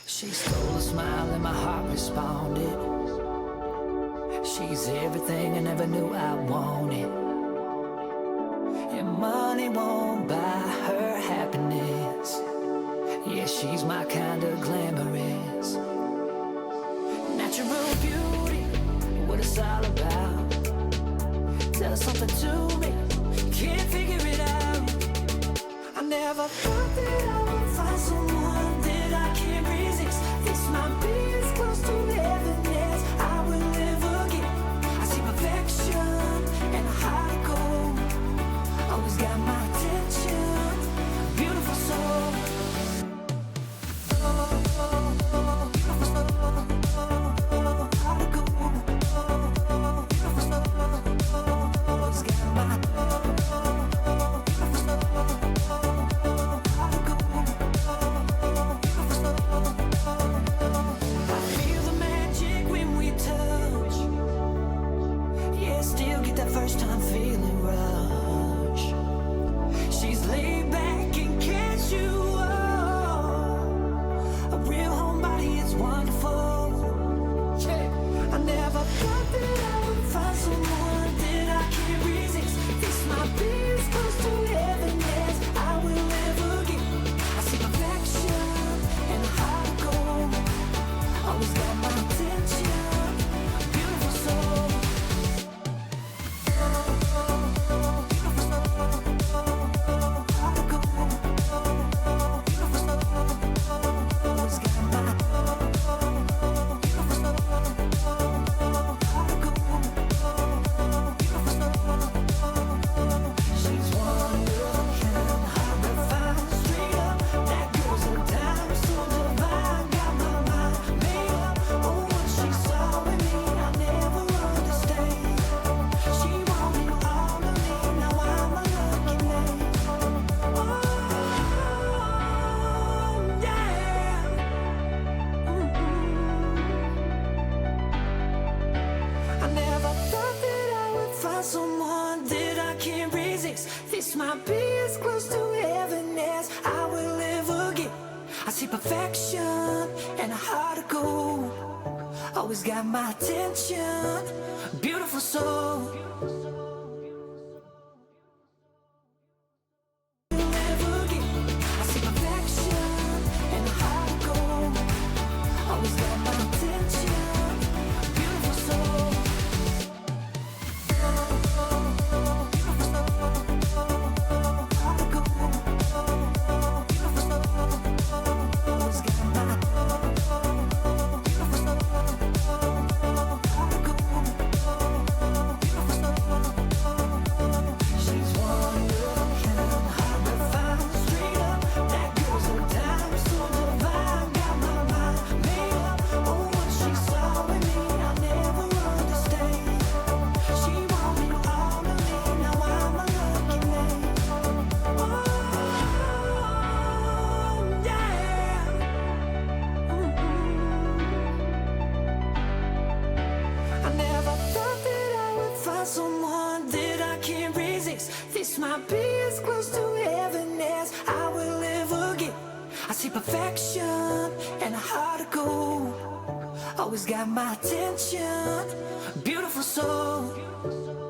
She stole a smile and my heart responded. She's everything I never knew I wanted. And money won't buy her happiness. Yeah, she's my kind of glamorous. Natural beauty, what it's all about. Does something to me, can't figure it out. I never thought that I would find someone that I can't resist. This might be as close to heaven as I will ever get. I see perfection and a heart of gold. Always got my attention, beautiful soul. First time feeling rush. She's laid back and casual. A real homebody, it's wonderful. Yeah. I never thought that I would find someone that I can't resist. This might be as close to heaven as I will ever get. I see perfection and a heart of gold. Always got my attention, beautiful soul. Someone that I can't resist. This might be as close to heaven as I will ever get. I see perfection and a heart of gold. Always got my attention, beautiful soul. Someone that I can't resist. This might be as close to heaven as I will ever get. I see perfection and a heart of gold. Always got my attention, beautiful soul.